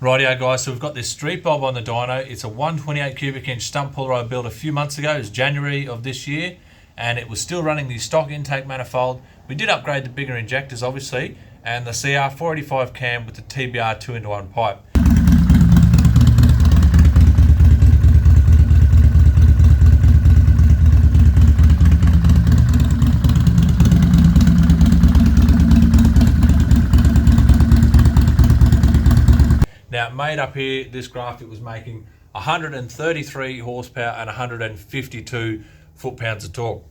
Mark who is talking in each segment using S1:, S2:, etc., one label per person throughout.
S1: Rightio guys, so we've got this Streetbob on the dyno. It's a 128 cubic inch stump puller I built a few months ago. It was January of this year, and it was still running the stock intake manifold. We did upgrade the bigger injectors obviously, and the CR 485 cam with the TBR 2-in-1 pipe. Now it made up here, this graph, it was making 133 horsepower and 152 foot-pounds of torque.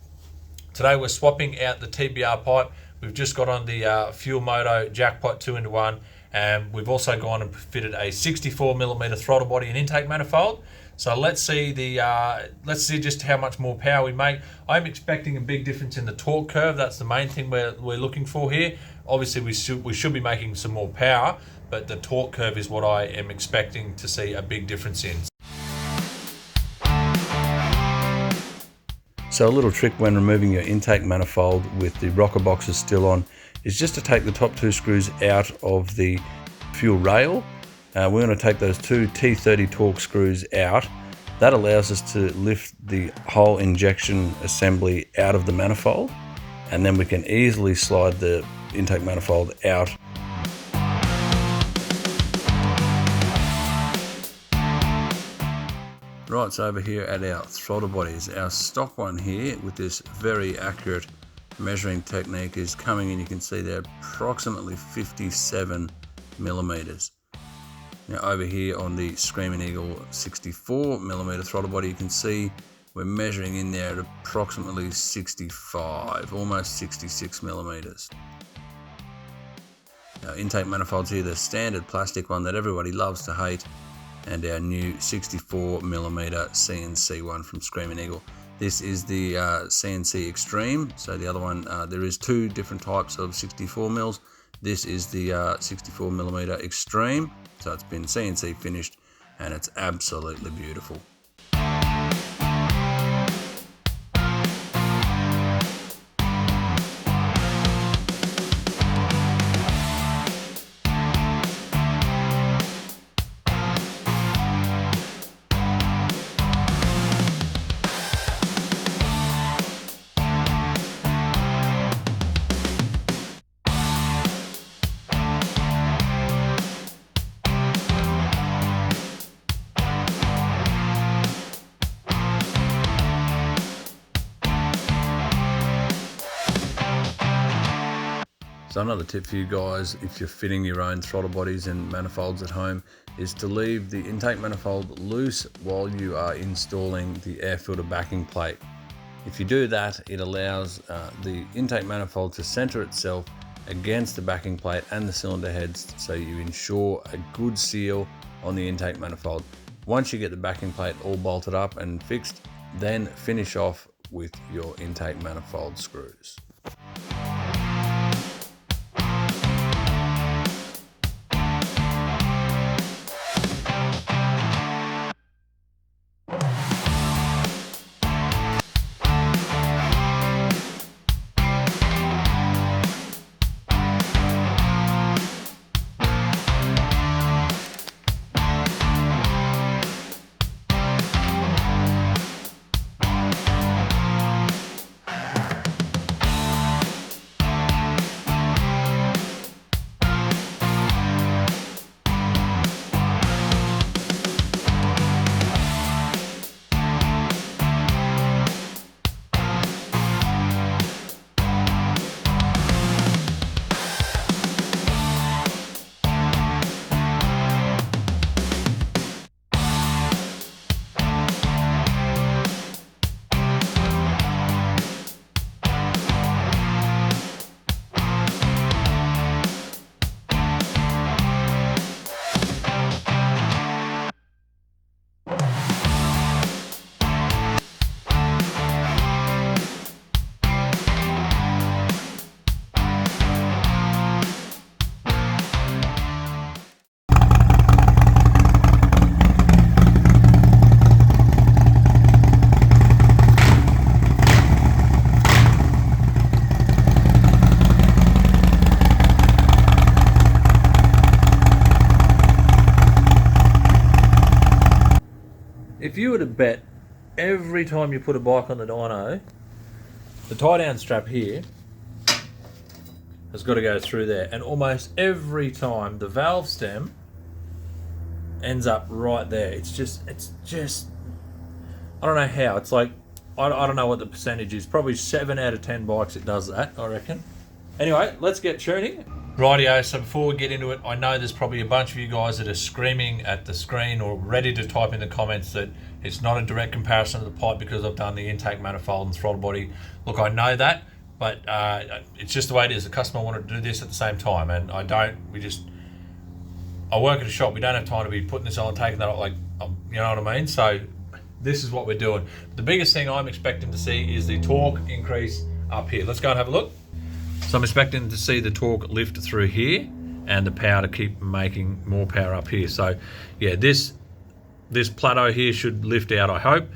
S1: Today we're swapping out the TBR pipe. We've just got on the Fuel MOTO jackpot 2-in-1, and we've also gone and fitted a 64mm throttle body and intake manifold. So let's see just how much more power we make. I'm expecting a big difference in the torque curve. That's the main thing we're looking for here. Obviously we should be making some more power, but the torque curve is what I am expecting to see a big difference in.
S2: So a little trick when removing your intake manifold with the rocker boxes still on is just to take the top two screws out of the fuel rail. We're going to take those two T30 torque screws out. That allows us to lift the whole injection assembly out of the manifold, and then we can easily slide the intake manifold out. Right, so over here at our throttle bodies, our stock one here with this very accurate measuring technique is coming in. You can see there approximately 57mm. Now over here on the Screaming Eagle 64mm throttle body, you can see we're measuring in there at approximately 65, almost 66mm. Our intake manifolds here, the standard plastic one that everybody loves to hate, and our new 64mm CNC one from Screaming Eagle. This is the CNC Extreme. So the other one, there is two different types of 64mm. This is the 64mm Extreme. So it's been CNC finished, and it's absolutely beautiful. So another tip for you guys, if you're fitting your own throttle bodies and manifolds at home, is to leave the intake manifold loose while you are installing the air filter backing plate. If you do that, it allows the intake manifold to center itself against the backing plate and the cylinder heads, so you ensure a good seal on the intake manifold. Once you get the backing plate all bolted up and fixed, then finish off with your intake manifold screws.
S1: if you were to bet every time you put a bike on the dyno, the tie down strap here has got to go through there, and almost every time the valve stem ends up right there. It's just I don't know how. It's like I don't know what the percentage is. Probably 7 out of 10 bikes it does that, I reckon. Anyway, let's get tuning. Rightio, so before we get into it, I know there's probably a bunch of you guys that are screaming at the screen or ready to type in the comments that it's not a direct comparison of the pipe because I've done the intake manifold and throttle body. Look, I know that, but it's just the way it is. The customer wanted to do this at the same time, and I don't. I work at a shop. We don't have time to be putting this on, taking that off, like, you know what I mean? So this is what we're doing. The biggest thing I'm expecting to see is the torque increase up here. Let's go and have a look. So I'm expecting to see the torque lift through here and the power to keep making more power up here. So yeah, this plateau here should lift out, I hope.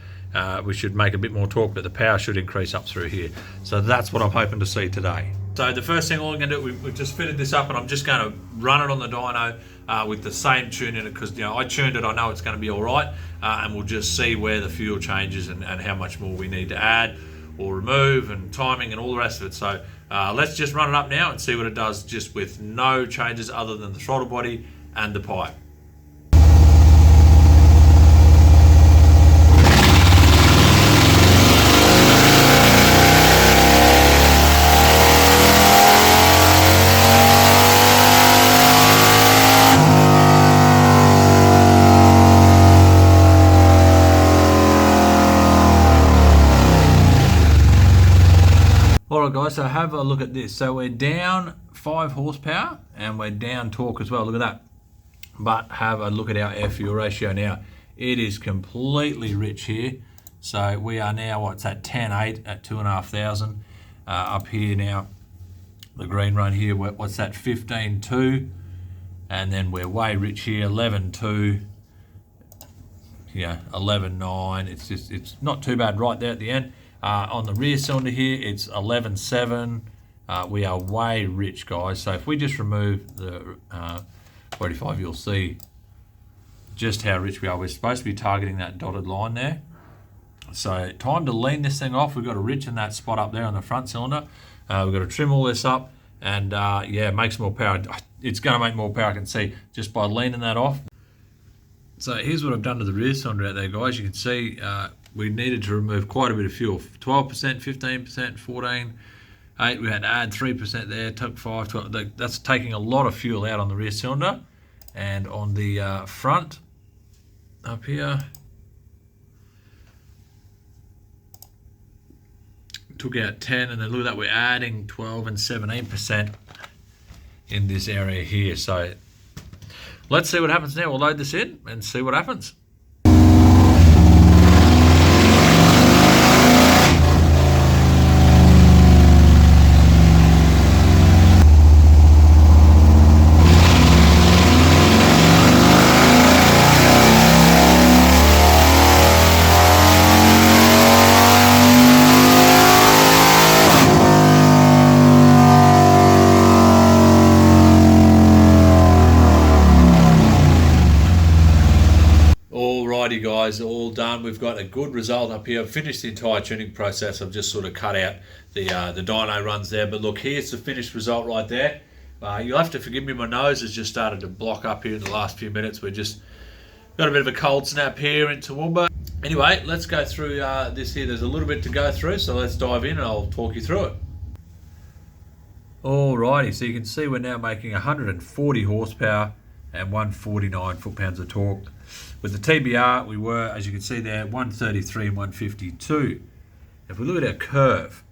S1: We should make a bit more torque, but the power should increase up through here. So that's what I'm hoping to see today. So the first thing we're going to do, we've just fitted this up, and I'm just going to run it on the dyno with the same tune in it, because I tuned it, I know it's going to be all right, and we'll just see where the fuel changes and how much more we need to add or remove, and timing and all the rest of it. So let's just run it up now and see what it does just with no changes other than the throttle body and the pipe. Alright guys, so have a look at this. So we're down 5 horsepower and we're down torque as well, look at that. But have a look at our air fuel ratio now. It is completely rich here. So we are now, what's that, 10.8 at 2,500. Up here now, the green run here, what's that, 15.2. And then we're way rich here, 11.2. Yeah, 11.9. It's not too bad right there at the end. On the rear cylinder here, it's 11.7. We are way rich, guys. So if we just remove the 45, you'll see just how rich we are. We're supposed to be targeting that dotted line there. So time to lean this thing off. We've got to rich in that spot up there on the front cylinder. We've got to trim all this up, and yeah, make some more power. It's going to make more power, I can see, just by leaning that off. So here's what I've done to the rear cylinder out there, guys. You can see we needed to remove quite a bit of fuel. 12%, 15%, 14, 8. We had to add 3% there, took 5, 12. That's taking a lot of fuel out on the rear cylinder. And on the front, up here, took out 10, and then look at that, we're adding 12 and 17% in this area here. So let's see what happens now. We'll load this in and see what happens. Alrighty guys, all done. We've got a good result up here. I've finished the entire tuning process. I've just sort of cut out the dyno runs there. But look, here's the finished result right there. You'll have to forgive me, my nose has just started to block up here in the last few minutes. We're just got a bit of a cold snap here in Toowoomba. Anyway, let's go through this here. There's a little bit to go through, so let's dive in and I'll talk you through it. Alrighty, so you can see we're now making 140 horsepower and 149 foot-pounds of torque. With the TBR, we were, as you can see there, 133 and 152. If we look at our curve,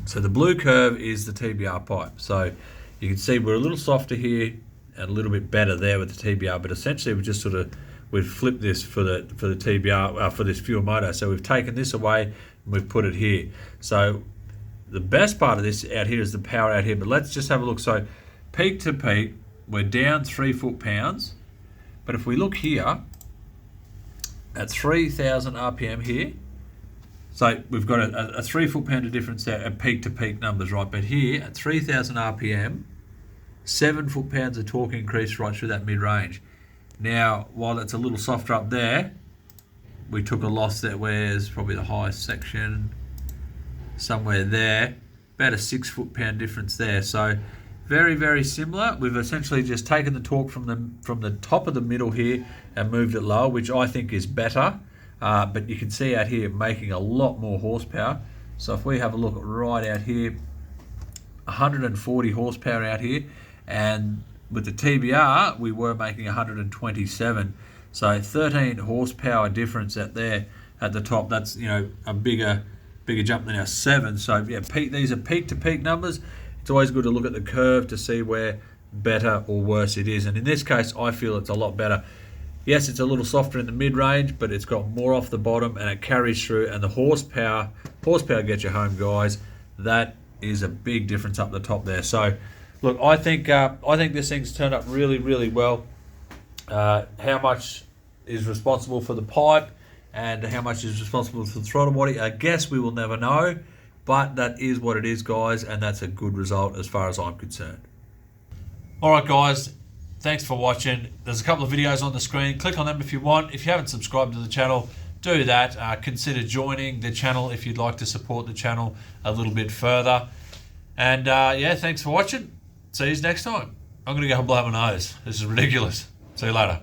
S1: so the blue curve is the TBR pipe. So you can see we're a little softer here and a little bit better there with the TBR, but essentially we just we've flipped this for the TBR, for this fuel motor. So we've taken this away and we've put it here. So the best part of this out here is the power out here, but let's just have a look. So peak to peak, we're down 3 foot-pounds. But if we look here at 3,000 RPM here, so we've got a 3 foot-pound of difference there at peak-to-peak numbers, right? But here at 3,000 RPM, 7 foot-pounds of torque increase right through that mid-range. Now, while it's a little softer up there, we took a loss there. Where's probably the highest section? Somewhere there. About a 6 foot-pound difference there. So very, very similar. We've essentially just taken the torque from the top of the middle here and moved it lower, which I think is better. But you can see out here making a lot more horsepower. So if we have a look right out here, 140 horsepower out here, and with the TBR we were making 127. So 13 horsepower difference out there at the top. That's, you know, a bigger jump than our 7. So yeah, these are peak to peak numbers. It's always good to look at the curve to see where better or worse it is. And in this case, I feel it's a lot better. Yes, it's a little softer in the mid-range, but it's got more off the bottom and it carries through. And the horsepower gets you home, guys. That is a big difference up the top there. So, look, I think this thing's turned up really, really well. How much is responsible for the pipe and how much is responsible for the throttle body, I guess we will never know. But that is what it is, guys, and that's a good result as far as I'm concerned. All right, guys, thanks for watching. There's a couple of videos on the screen. Click on them if you want. If you haven't subscribed to the channel, do that. Consider joining the channel if you'd like to support the channel a little bit further. And yeah, thanks for watching. See you next time. I'm going to go blow my nose. This is ridiculous. See you later.